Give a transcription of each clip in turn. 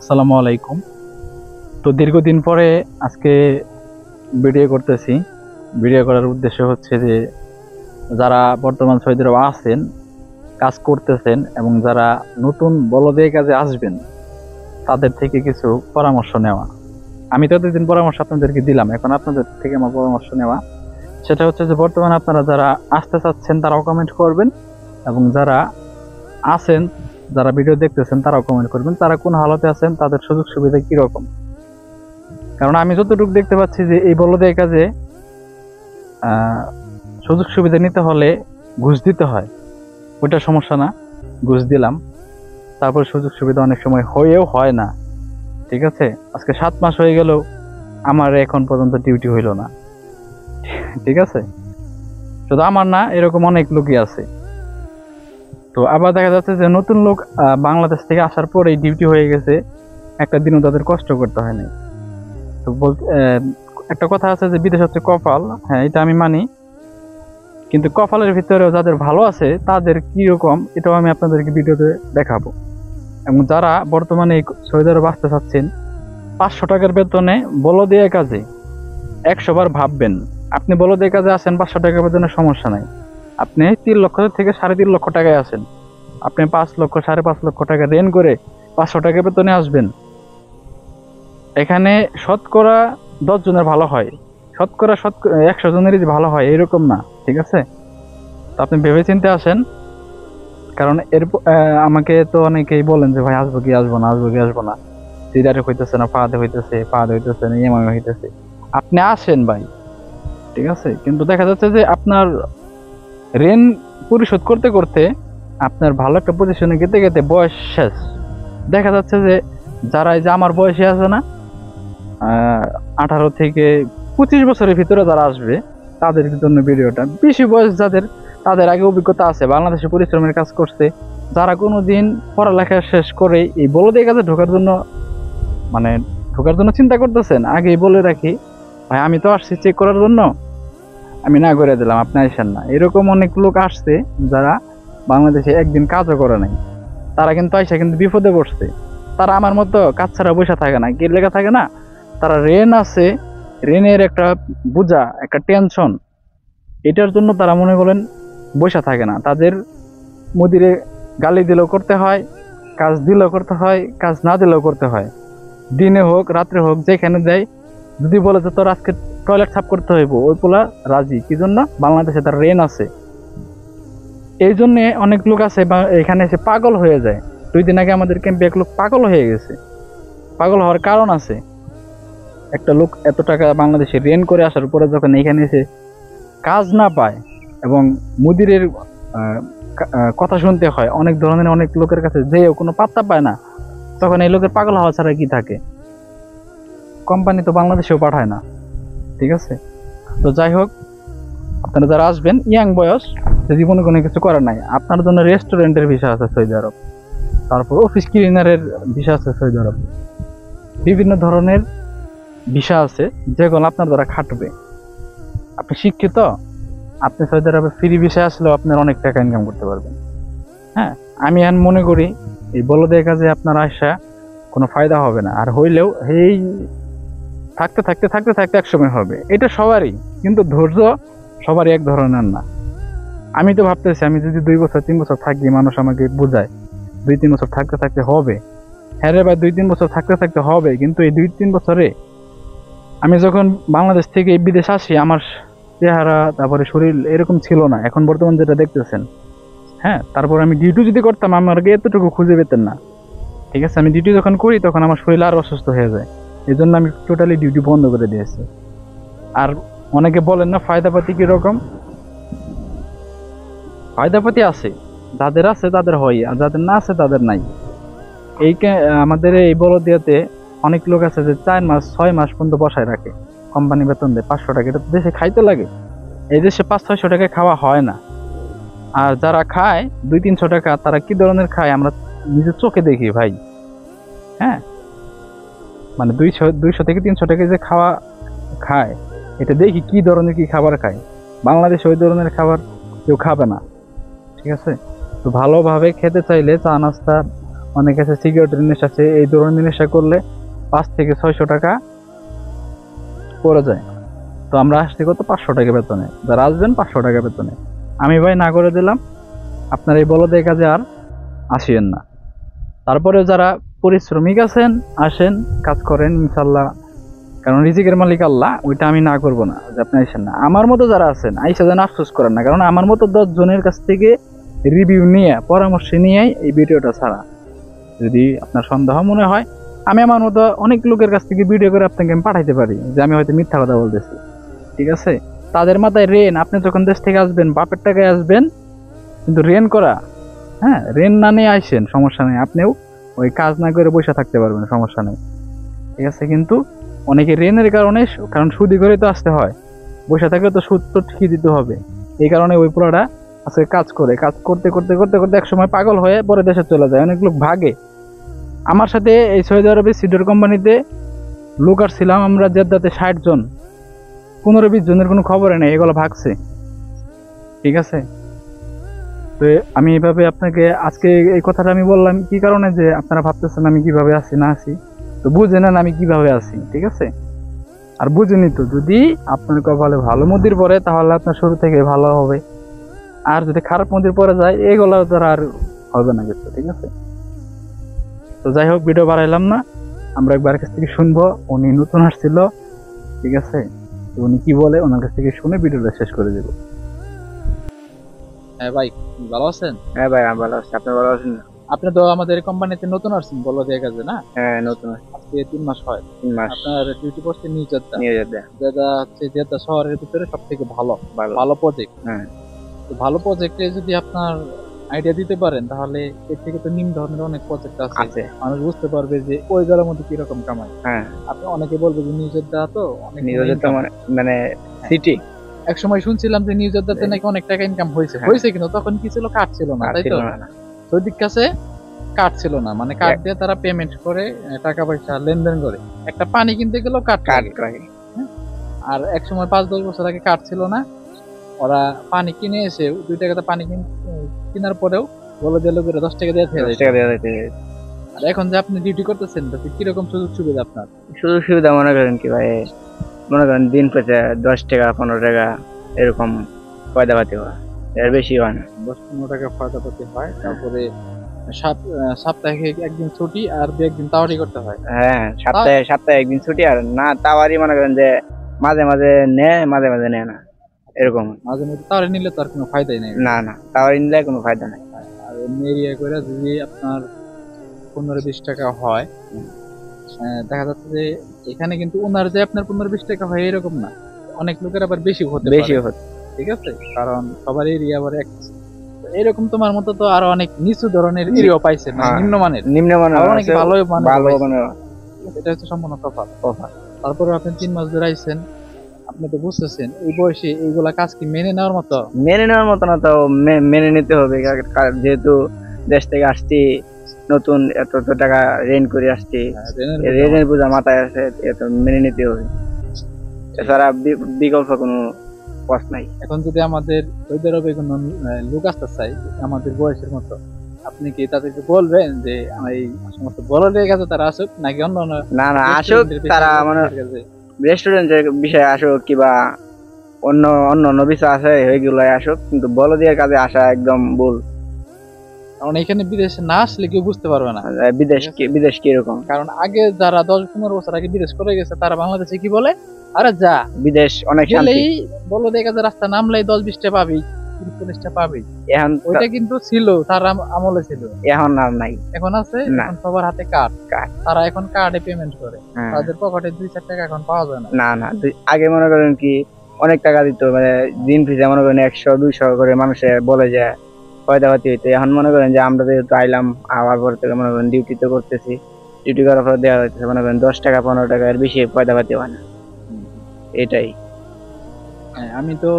আসসালামু আলাইকুম। তো দীর্ঘদিন পরে আজকে ভিডিও করতেছি। ভিডিও করার উদ্দেশ্য হচ্ছে যে যারা বর্তমান সৌদি আরবে আছেন, কাজ করতেছেন এবং যারা নতুন বলদের কাজে আসবেন তাদের থেকে কিছু পরামর্শ নেওয়া। আমি তো এতদিন পরামর্শ আপনাদেরকে দিলাম, এখন আপনাদের থেকে আমার পরামর্শ নেওয়া। সেটা হচ্ছে যে বর্তমানে আপনারা যারা আসতে চাচ্ছেন তারাও কমেন্ট করবেন, এবং যারা আছেন, যারা ভিডিও দেখতেছেন তারাও কমেন্ট করবেন তারা কোন হালতে আছেন, তাদের সুযোগ সুবিধা কিরকম। কারণ আমি যতটুকু দেখতে পাচ্ছি যে এই বলদের কাজে সুযোগ সুবিধা নিতে হলে ঘুষ দিতে হয়। ওইটা সমস্যা না, ঘুষ দিলাম, তারপর সুযোগ সুবিধা অনেক সময় হয়েও হয় না। ঠিক আছে, আজকে 7 মাস হয়ে গেল আমার এখন পর্যন্ত ডিউটি হইল না। ঠিক আছে, শুধু আমার না, এরকম অনেক লোকই আছে। তো আবার দেখা যাচ্ছে যে নতুন লোক বাংলাদেশ থেকে আসার পরেই ডিউটি হয়ে গেছে, একটা দিনও তাদের কষ্ট করতে হয়নি। তো বলতে একটা কথা আছে যে বিদেশ হচ্ছে কপাল, হ্যাঁ এটা আমি মানি, কিন্তু কপালের ভিতরেও যাদের ভালো আছে তাদের কি রকম এটাও আমি আপনাদেরকে ভিডিওতে দেখাবো। এবং যারা বর্তমানে এই সৌদি আরবে আসতে চাচ্ছেন 500 টাকার বেতনে বলদিয়া কাজে 100 বার ভাববেন। আপনি বলদিয়া কাজে আসেন 500 টাকার বেতনে, সমস্যা নাই। আপনি 3 লক্ষ থেকে 3.5 লক্ষ টাকায় আসেন, আপনি 5 লক্ষ 5.5 লক্ষ টাকা রেন্ট করে 500 টাকা বেতনে আসবেন। এখানে শতকরা 10 জনের ভালো হয়, শতকরা 100 জনেরই যে ভালো হয় এরকম না। ঠিক আছে, তো আপনি ভেবে চিন্তে আসেন। কারণ আমাকে তো অনেকেই বলেন যে ভাই আসবো কি আসবো না, আসবো কি আসবো না, সিদারে হইতেছে না, ফাঁদে হইতেছে, ফাঁদে হইতেছে না, ইএমআই হইতেছে। আপনি আসেন ভাই, ঠিক আছে, কিন্তু দেখা যাচ্ছে যে আপনার ঋণ পরিশোধ করতে করতে আপনার ভালো একটা পজিশনে গেতে গেতে বয়স শেষ। দেখা যাচ্ছে যে যারা এই যে আমার বয়সে আছে না, 18 থেকে 25 বছরের ভিতরে যারা আসবে তাদের জন্য ভিডিওটা। বেশি বয়স যাদের, তাদের আগে অভিজ্ঞতা আছে, বাংলাদেশে পরিশ্রমের কাজ করছে, যারা কোনোদিন পড়ালেখা শেষ করে এই বলদের কাজে ঢোকার জন্য ঢোকার জন্য চিন্তা করতেছেন, আগেই বলে রাখি ভাই আমি তো আসছি চেক করার জন্য, আমি না করে দিলাম, আপনি আসেন না। এরকম অনেক লোক আসছে যারা বাংলাদেশে একদিন কাজও করে নাই, তারা কিন্তু আইসা কিন্তু বিপদে পড়ছে। তারা আমার মতো কাজ ছাড়া বসে থাকে না, কি লেগে থাকে না, তারা ঋণ আছে, ঋণের একটা বোঝা, একটা টেনশন, এটার জন্য তারা মনে করেন বসে থাকে না। তাদের মুদিরে গালি দিলেও করতে হয়, কাজ দিলেও করতে হয়, কাজ না দিলেও করতে হয়, দিনে হোক রাত্রে হোক যেখানে দেয়। যদি বলে যে তোর আজকে টয়লেট সাফ করতে হইব, ওই পোলা রাজি। কি জন্য? বাংলাদেশে তার ঋণ আছে। এই জন্য অনেক লোক আছে এখানে এসে পাগল হয়ে যায়। 2 দিন আগে আমাদের ক্যাম্পে এক লোক পাগল হয়ে গেছে। পাগল হওয়ার কারণ আছে, একটা লোক এত টাকা বাংলাদেশে ঋণ করে আসার পরে যখন এখানে এসে কাজ না পায় এবং মুদিরের কথা শুনতে হয় অনেক ধরনের, অনেক লোকের কাছে যেও কোনো পাত্তা পায় না, তখন এই লোকের পাগল হওয়া ছাড়া কি থাকে? কোম্পানি তো বাংলাদেশেও পাঠায় না। ঠিক আছে, তো যাই হোক, আপনারা যারা আসবেন ইয়াং বয়স, জীবনে কোনো কিছু করার নাই, আপনার জন্য রেস্টুরেন্টের ভিসা আছে সৌদি আরব, তারপর অফিস ক্লিনারের ভিসা আছে সৌদি আরব, বিভিন্ন ধরনের ভিসা আছে যেগুলো আপনার দ্বারা খাটবে। আপনি শিক্ষিত, আপনি সৌদি আরবে ফ্রি ভিসা আসলেও আপনার অনেক টাকা ইনকাম করতে পারবেন। হ্যাঁ, আমি এখন মনে করি এই বলদের কাজে আপনার আসা কোনো ফায়দা হবে না, আর হইলেও এই থাকতে থাকতে থাকতে থাকতে একসময় হবে। এটা সবারই, কিন্তু ধৈর্য সবারই এক ধরনের না। আমি তো ভাবতেছি আমি যদি 2 বছর 3 বছর থাকি, মানুষ আমাকে বোঝায় 2-3 বছর থাকতে থাকতে হবে। হ্যাঁ রে ভাই, 2-3 বছর থাকতে থাকতে হবে, কিন্তু এই 2-3 বছরে আমি যখন বাংলাদেশ থেকে বিদেশ আসি, আমার চেহারা তারপরে শরীর এরকম ছিল না এখন বর্তমান যেটা দেখতেছেন। হ্যাঁ, তারপর আমি ডিউটি যদি করতাম আমার এতটুকু খুঁজে পেতেন না। ঠিক আছে, আমি ডিউটি যখন করি তখন আমার শরীর আরো অসুস্থ হয়ে যায়, এই জন্য আমি টোটালি ডিউটি বন্ধ করে দিয়েছি। আর অনেকে বলেন না ফায়দাপাতি কিরকম, ফায়দাপাতি আছে, যাদের আছে তাদের হয়, আর যাদের না আছে তাদের নাই। আমাদের এই বলদিয়াতে অনেক লোক আছে যে 4 মাস 6 মাস পর্যন্ত বসায় রাখে, কোম্পানি বেতন দেয় 500 টাকা। এটা তো দেশে খাইতে লাগে, এই দেশে 500-600 টাকায় খাওয়া হয় না। আর যারা খায় 200-300 টাকা, তারা কি ধরনের খায় আমরা নিজের চোখে দেখি ভাই। হ্যাঁ, মানে 200 থেকে 300 টাকা যে খাওয়া খায়, এটা দেখি কি ধরনের কি খাবার খায়। বাংলাদেশে ওই ধরনের খাবার কেউ খাবে না। ঠিক আছে, তো ভালোভাবে খেতে চাইলে চা নাস্তা অনেক আছে সিকিউরিটির নেশা আছে, এই ধরনের নেশা করলে 5 থেকে 600 টাকা পড়ে যায়। তো আমরা আসছি কত 500 টাকা বেতনে, যারা আসবেন 500 টাকা বেতনে। আমি ভাই না করে দিলাম, আপনার এই বলদের কাজে আর আসিয়েন না। তারপরে যারা পরিশ্রমিক আছেন আসেন, কাজ করেন ইনশাল্লাহ, কারণ রিজিকের মালিক আল্লাহ, ওইটা আমি না করবো না যে আপনি আইসেন না। আমার মতো যারা আছেন আইসা যেন আফসোস করেন না, কারণ আমার মতো 10 জনের কাছ থেকে রিভিউ নিয়ে পরামর্শ নিয়ে এই ভিডিওটা ছাড়া। যদি আপনার সন্দেহ মনে হয়, আমি আমার মতো অনেক লোকের কাছ থেকে ভিডিও করে আপনাকে আমি পাঠাইতে পারি যে আমি হয়তো মিথ্যা কথা বলতেছি, ঠিক আছে। তাদের মাথায় রেন, আপনি যখন দেশ থেকে আসবেন বাপের টাকায় আসবেন, কিন্তু রেন করা, হ্যাঁ রেন না নিয়ে আইসেন সমস্যা নেই, আপনিও ওই কাজ না করে বসে থাকতে পারবেন, সমস্যা নেই, ঠিক আছে। কিন্তু অনেকে রেনের কারণে, কারণ সুদি করে তো আসতে হয়, বসে থাকলে তো সুদ তো ঠিকই দিতে হবে, এই কারণে ওই পোলাটা আজকে কাজ করে, কাজ করতে করতে করতে করতে এক সময় পাগল হয়ে পরে দেশে চলে যায়। অনেক লোক ভাগে। আমার সাথে এই সৌদি আরবে সিডর কোম্পানিতে লোক আসছিলাম আমরা জেদ্দাতে 60 জন, 15-20 জনের কোনো খবরে নেই, এগুলো ভাগছে, ঠিক আছে। তো আমি এইভাবে আপনাকে আজকে এই কথাটা আমি বললাম কি কারণে, যে আপনারা ভাবতেছেন আমি কিভাবে আছি না আছি, তো বুঝে নেন আমি কিভাবে আছি, ঠিক আছে। আর বুঝেনি তো, যদি আপনার কপালে ভালো মন্দির পড়ে তাহলে আপনার শুরু থেকে ভালো হবে, আর যদি খারাপ মন্দির পড়ে যায় এগুলো তো আর হবে না কিছু, ঠিক আছে। তো যাই হোক, ভিডিও বাড়াইলাম না, আমরা একবার কাছ থেকে শুনবো, উনি নতুন আসছিল, ঠিক আছে, তো উনি কি বলে ওনার কাছ থেকে শুনে ভিডিওটা শেষ করে দেবো। হ্যাঁ ভাই, ভালো আছেন? হ্যাঁ ভাই, আমি ভালো আছি। আপনি ভালো আছেন? আপনি তো আমাদের কোম্পানিতে নতুন আসছেন, বলো দিয়ে কাজে না? হ্যাঁ, নতুন আজকে 3 মাস হয়। 3 মাস আপনার ডিউটি পোস্টে নিয়ে যেতে নিয়ে যেতে। যেটা হচ্ছে জেদ্দা শহরের ভিতরে সব থেকে ভালো ভালো ভালো প্রজেক্ট। হ্যাঁ। তো ভালো প্রজেক্টে যদি আপনার আইডিয়া দিতে পারেন, তাহলে এর থেকে তো নিম্ন ধরনের অনেক প্রজেক্ট আছে, মানুষ বুঝতে পারবে যে ওই জায়গার মধ্যে কিরকম কামাই। হ্যাঁ, আপনি অনেকে বলবে যে নিউ জেদ্দা তো অনেক নিয়ে যেতে মানে সিটি। এক সময় শুনছিলাম যে নিউ জেদ্দাতে নাকি অনেক টাকা ইনকাম হয়েছে, কিন্তু তখন কি ছিল, কার্ড ছিল না, তাই তো? সৌদির কাছে কার্ড ছিল না, মানে কার্ড দিয়ে তারা পেমেন্ট করে টাকা পয়সা লেনদেন করে। একটা পানি কিনতে গেলেও কার্ড লাগে। আর এক সময় 5-10 বছর আগে কার্ড ছিল না, ওরা পানি কিনে এসে 2 টাকাতে পানি কেনার পরেও বলে দিল করে 10 টাকা দিয়ে আর এখন যে আপনি ডিউটি করতেছেন তাতে কিরকম সুযোগ সুবিধা আপনার? সুযোগ সুবিধা মনে করেন কি ভাই, মনে করেন দিন পেতে 10 টাকা 15 টাকা এরকম পয়দা পাতি হয়, এর বেশি হয় না। 10-15 টাকা পয়দা পাতি হয়। তারপরে সপ্তাহে একদিন ছুটি আর 2 একদিন তাওয়ারি করতে হয়। হ্যাঁ, সপ্তাহে একদিন ছুটি, আর না তাওয়ারি মনে করেন যে মাঝে মাঝে নেয়, মাঝে মাঝে নেয় না, এরকম। মাঝে মধ্যে তাওয়ারি নিলে তো আর কোনো ফায়দাই নেই। না, তাওয়ারি নিলে কোনো ফায়দা নাই। আর এরিয়া করে যদি আপনার 15-20 টাকা হয়, দেখা যাচ্ছে যে এখানে কিন্তু ওনার যে আপনার 15-20 টাকা হয় এরকম না, অনেক লোকের আবার বেশি হতে, ঠিক আছে, কারণ সবার এরিয়া আবার এক। এরকম তোমার মতো তো আরো অনেক নিচু ধরনের এরিয়া পাইছে, নিম্নমানের অনেক ভালো মানের, এটা হচ্ছে সম্পূর্ণ কপাল। তারপরে আপনি 3 মাস ধরে আইছেন, আপনি তো বুঝতেছেন এই বয়সে এইগুলা কাজ কি মেনে নেওয়ার মতো না, তো মেনে নিতে হবে, যেহেতু দেশ থেকে আসছি, নতুন এত টাকা রেন্ট করে আসছি, রেন্টের বোঝা মাথায় আছে, এত মেনে নিতে হবে, এছাড়া বিকল্প কোনো পথ নাই। এখন যদি আমাদের সৌদি আরবে কোনো লোক আসতে চাই আমাদের বয়সের মতো, আপনি কি তাদেরকে বলবেন যে এই সমস্ত বড় কাছে তারা আসুক, নাকি অন্য না আসুক, তারা মানে রেস্টুরেন্টের বিষয়ে আসুক, কিবা অন্য অন্য বিষয় আছে ওইগুলো আসুক, কিন্তু বড় দিয়ে কাজে আসা একদম ভুল। কারণ এখানে বিদেশে না আসলে কেউ বুঝতে পারবে না বিদেশ কিরকম। কারণ আগে যারা 10-15 বছর আগে বিদেশ করে গেছে তারা বাংলাদেশে কি বলে, আরে যা বিদেশ অনেক শান্তি, বলো দেখা যায় রাস্তা নামলেই 10-20টা পাবি, 30-40টা পাবি। এখন ওইটা কিন্তু ছিল, তার আমলে ছিল, এখন আর নাই। এখন আছে, এখন সবার হাতে কার্ড, তারা এখন কার্ডে পেমেন্ট করে, তাদের পকেটে 2-4 টাকা এখন পাওয়া যায় না। আগে মনে করেন কি অনেক টাকা দিত, মানে দিন পিছনে মনে করেন 100-200 করে মানুষে বলে যায় পয়দাপাতি হইতে। এখন মনে করেন যে আমরা যেহেতু আইলাম, আবার পর থেকে মনে করেন ডিউটিতে করতেছি, ডিউটি করার পর দেওয়া হইতেছে মনে করেন 10 টাকা 15 টাকা, এর বেশি পয়দাপাতি হয় না, এটাই। আমি তো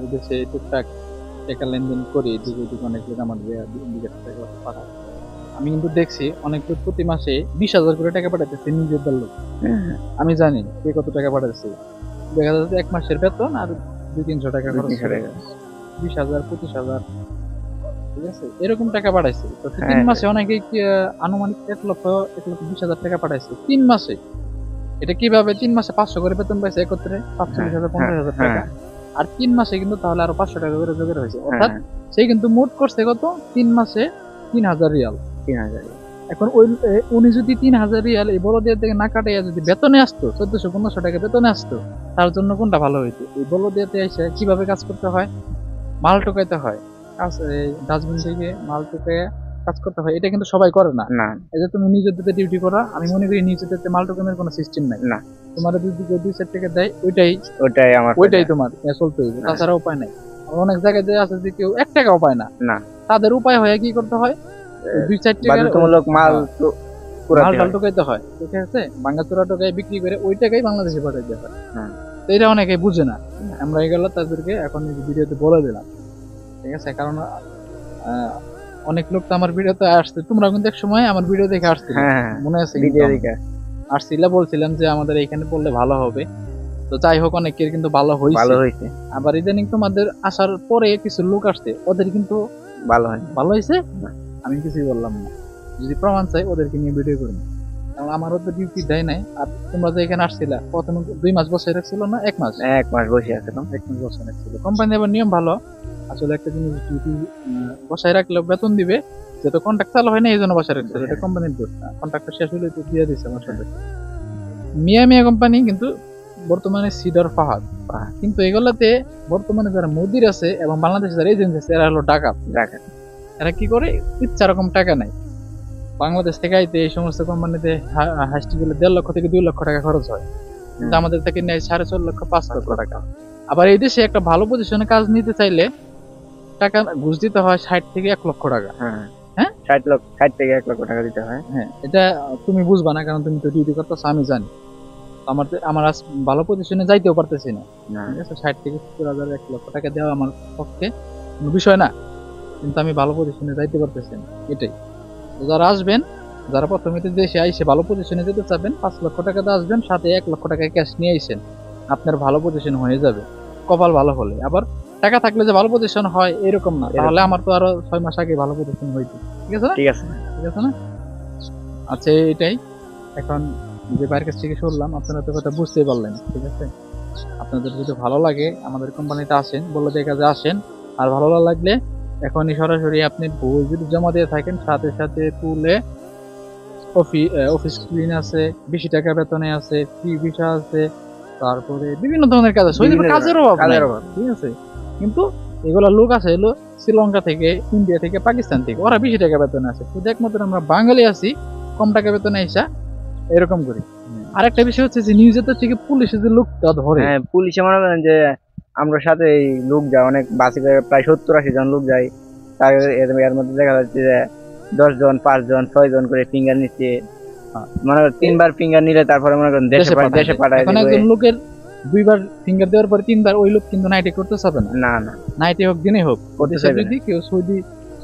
বিদেশে টুকটাক টাকা লেনদেন করি, অনেক লোক আমাদের বিদেশ থেকে পাঠায়। আমি কিন্তু দেখছি অনেক লোক প্রতি মাসে 20,000 করে টাকা পাঠাতেছে নিজের দল লোক। আমি জানি কে কত টাকা পাঠাচ্ছে, দেখা যাচ্ছে 1 মাসের বেতন আর 200-300 টাকা খরচ করে 20,000-25,000 ঠিক আছে, এরকম টাকা পাঠাইছে। তো 3 হ্যাঁ, মাসে অনেকে আনুমানিক 1,20,000 টাকা পাঠাইছে 3 মাসে। এটা কিভাবে 3 মাসে 500 করে বেতন পাইছে একত্রে, 45,000 হ্যাঁ, 50,000 হ্যাঁ, টাকা। আর 3 মাসে কিন্তু তাহলে আরো 500 টাকা করে জোগাড় হয়েছে। অর্থাৎ হ্যাঁ, সে কিন্তু মোট করছে কত 3 মাসে 3,000 রিয়াল। 3,000। এখন উনি যদি 3,000 রিয়াল এই বলদিয়া থেকে না কাটাইয়া যদি বেতনে আসতো 1400-1500 টাকা বেতনে আসতো, তার জন্য কোনটা ভালো হইতো? এই বলদিয়াতে এসে কিভাবে কাজ করতে হয়? মাল টোকাইতে হয়, ডাস্টবিন থেকে মাল টোকাইয়া কাজ করতে হয়। এটা কিন্তু সবাই করে না। না, এই যে তুমি নিজের দিতে ডিউটি করা, আমি মনে করি নিজের দিতে মাল টোকানোর কোনো সিস্টেম নাই। না, তোমার দিকে 2-4 টাকা দেয়, ওইটাই ওটাই তোমার চলতে হইবে, হ্যাঁ। তাছাড়া উপায় নাই। আবার অনেক জায়গায় যে আছে যে কেউ 1 টাকাও পায় না, না, তাদের উপায় হয় কি করতে হয়? 2-4 টাকার বাধ্যতামূলক মাল তো পুরাতে মাল টাল হয়। টোকাইতে হয়, ঠিক আছে? ভাঙাচোরা টোকাই বিক্রি করে ওই টাকাই বাংলাদেশে পাঠাইতে হয়। হ্যাঁ। তো এটা অনেকে বুঝে না। আমরা এগুলো তাদেরকে এখন এই ভিডিওতে বলে দিলাম, ঠিক আছে? কারণ অনেক লোক তো আমার ভিডিওতে আসছে, তোমরা কিন্তু এক সময় আমার ভিডিও দেখে আসছিল, হ্যাঁ, মনে আছে? ভিডিও দেখে আসছিল, বলছিলাম যে আমাদের এখানে পড়লে ভালো হবে। তো যাই হোক, অনেকের কিন্তু ভালো ভালো হয়েছে। হয়েছে, আবার ইদানিং তোমাদের আসার পরে কিছু লোক আসছে, ওদের কিন্তু ভালো হয়। ভালো হয়েছে। না। আমি কিছুই বললাম না, যদি প্রমাণ চাই ওদেরকে নিয়ে ভিডিও করুন, কারণ আমারও তো ডিউটি দেয় নাই। আর তোমরা যে এখানে আসছিলা প্রথমে 2 মাস বসে রাখছিল না, 1 মাস? 1 মাস বসে আছিলাম। 1 মাস বসে রাখছিল। কোম্পানি আবার নিয়ম ভালো, আসলে একটা জিনিস ডিউটি বসায় রাখলে বেতন দিবে, যেহেতু কন্ট্রাক্ট চালু হয় না এই জন্য বসায় রাখছিল। এটা কোম্পানির দোষ না, কন্ট্রাক্টটা শেষ হলে তো দিয়ে দিচ্ছে আমার সাথে। মিয়া মিয়া কোম্পানি কিন্তু বর্তমানে সিডার ফাহাদ, কিন্তু এগুলাতে বর্তমানে যারা মুদির আছে এবং বাংলাদেশে যারা এজেন্ট আছে এরা হলো ডাকাত। এরা কি করে, ইচ্ছা রকম টাকা নেয়। বাংলাদেশ থেকে আইতে এই সমস্ত কোম্পানিতে হাসতে গেলে 1.5 লক্ষ থেকে 2 লক্ষ টাকা খরচ হয়, কিন্তু আমাদের থেকে নেয় 4.5 লক্ষ 5 লক্ষ টাকা। আবার এই দেশে একটা ভালো পজিশনে কাজ নিতে চাইলে টাকা ঘুষ দিতে হয় 60 থেকে 1 লক্ষ টাকা। হ্যাঁ, হ্যাঁ, 60 থেকে 1 লক্ষ টাকা দিতে হয়। হ্যাঁ, এটা তুমি বুঝবা না, কারণ তুমি তো ডিউটি করতেছো, আমি জানি। আমার আজ ভালো পজিশনে যাইতেও পারতেছি না, ঠিক আছে? 60 থেকে 70,000 1 লক্ষ টাকা দেওয়া আমার পক্ষে কোনো বিষয় না, কিন্তু আমি ভালো পজিশনে যাইতে পারতেছি না, এটাই। তো যারা আসবেন, যারা প্রথমে দেশে আইসে ভালো পজিশনে যেতে চাবেন, 5 লক্ষ টাকা দিয়ে আসবেন, সাথে 1 লক্ষ টাকা ক্যাশ নিয়ে আইসেন, আপনার ভালো পজিশন হয়ে যাবে, কপাল ভালো হলে। আবার টাকা থাকলে যে ভালো পজিশন হয় এরকম না, তাহলে আমার তো আরো 6 মাস আগে ভালো পজিশন হইতো, ঠিক আছে না? ঠিক আছে, ঠিক আছে না? আচ্ছা, এটাই। এখন যে বাইরের কাছ থেকে শুনলাম, আপনারা তো কথা বুঝতেই পারলেন, ঠিক আছে? আপনাদের যদি ভালো লাগে আমাদের কোম্পানিতে আসেন, বলে যে কাজে আসেন। আর ভালো না লাগলে এখনই সরাসরি আপনি বই যদি জমা দিয়ে থাকেন, সাথে সাথে তুলে অফিস ক্লিন আছে, 20 টাকা বেতনে আছে, ফ্রি ভিসা আছে, তারপরে বিভিন্ন ধরনের কাজ আছে। বিভিন্ন কাজের অভাব নাই, কাজের অভাব। ঠিক আছে? কিন্তু এগুলা লোক আছে এলো শ্রীলঙ্কা থেকে, ইন্ডিয়া থেকে, পাকিস্তান থেকে, ওরা 20 টাকা বেতনে আছে। শুধু একমাত্র আমরা বাঙালি আছি কম টাকা বেতনে আইসা এরকম করি। আর একটা বিষয় হচ্ছে যে নিউজের থেকে পুলিশে যে লোকটা ধরে, হ্যাঁ, পুলিশে মনে করেন যে আমরা সাথে এই লোক যায় অনেক, বাসে করে প্রায় 70-80 জন লোক যায়। তার এর মধ্যে দেখা যাচ্ছে যে 10 জন 5 জন 6 জন করে ফিঙ্গার নিচ্ছে। মনে করেন 3বার ফিঙ্গার নিলে তারপরে মনে করেন দেশে পাঠায় এখন দিবে। একজন লোকের 2বার ফিঙ্গার দেওয়ার পরে 3বার ওই লোক কিন্তু নাইটে করতে চাবে না। না, না, নাইটে হোক দিনে হোক, করতে দেশে চাইবে না। যদি কেউ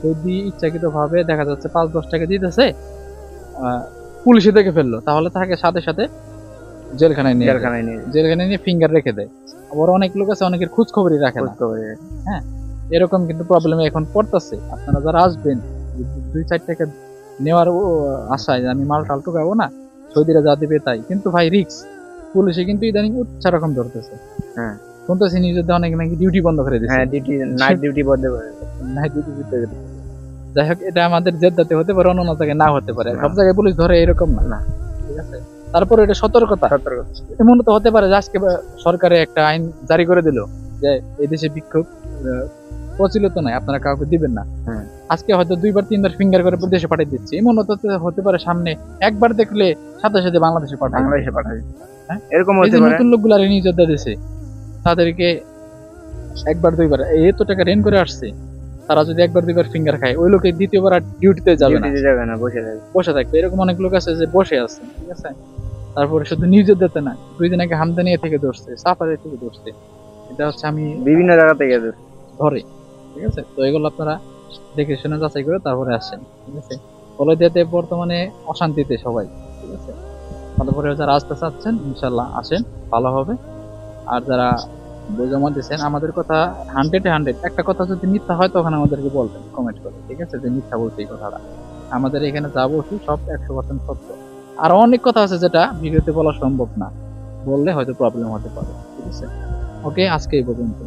সৌদি ইচ্ছাকৃত ভাবে দেখা যাচ্ছে 5-10 টাকা দিতেছে, পুলিশে দেখে ফেললো, তাহলে তাকে সাথে সাথে জেলখানায় নিয়ে ফিঙ্গার রেখে দেয়। আবার অনেক লোক আছে অনেকের খোঁজ খবরই রাখে না। হ্যাঁ, এরকম কিন্তু প্রবলেমে এখন পড়তেছে। আপনারা যারা আসবেন 2-4 টাকা নেওয়ার আশায় আমি মাল টাল টুকাবো না, সৌদিরা যা দিবে তাই, কিন্তু ভাই রিক্স। পুলিশে কিন্তু ইদানিং উচ্চা রকম ধরতেছে। হ্যাঁ, শুনতেছি নিজের অনেক নাকি ডিউটি বন্ধ করে দিচ্ছে। হ্যাঁ, নাইট ডিউটি বন্ধ করে নাইট ডিউটি দিতে গেলে। যাই হোক, এটা আমাদের জেদ্দাতে হতে পারে, অন্য জায়গায় না হতে পারে, না। সব জায়গায় পুলিশ ধরে এরকম না, ঠিক আছে? তারপরে এটা সতর্কতা। এমন তো হতে পারে যে আজকে সরকারে একটা আইন জারি করে দিল যে এই দেশে বিক্ষোভ প্রচলিত নাই, আপনারা কাউকে দিবেন না। আজকে হয়তো 2বার 3বার ফিঙ্গার করে দেশে পাঠিয়ে দিচ্ছে। এমন হতে পারে সামনে একবার দেখলে সাথে সাথে বাংলাদেশে পাঠায়। হ্যাঁ, এরকম হতে পারে। নতুন লোকগুলা নিউজ দিয়েছে, তাদেরকে 1বার 2বার এত টাকা রেন করে আসছে, তারা যদি 1বার 2বার ফিঙ্গার খায়, ওই লোকে দ্বিতীয়বার আর ডিউটিতে যাবে না, বসে থাকবে। এরকম অনেক লোক আছে যে বসে আছে, ঠিক আছে? তারপরে শুধু নিউজের দিতে না, 2 দিন আগে হামদানিয়া থেকে ধরছে, সাফারি থেকে ধরছে। এটা হচ্ছে আমি বিভিন্ন জায়গা থেকে ধরে, ঠিক আছে? তো এগুলো আপনারা দেখে শুনে যাচাই করে তারপরে আসেন, ঠিক আছে? বলদিয়াতে বর্তমানে অশান্তিতে সবাই, ঠিক আছে? তারপরে যারা আসতে চাচ্ছেন ইনশাল্লাহ আসেন, ভালো হবে। আর যারা বই জমা দিয়েছেন, আমাদের কথা 100-এ 100। একটা কথা যদি মিথ্যা হয় তখন আমাদেরকে বলবেন কমেন্ট করে, ঠিক আছে, যে মিথ্যা বলছে এই কথাটা। আমাদের এখানে যা বলছি সব 100% সত্য। আর অনেক কথা আছে যেটা ভিডিওতে বলা সম্ভব না, বললে হয়তো প্রবলেম হতে পারে, ঠিক আছে। ওকে, আজকে এই পর্যন্ত।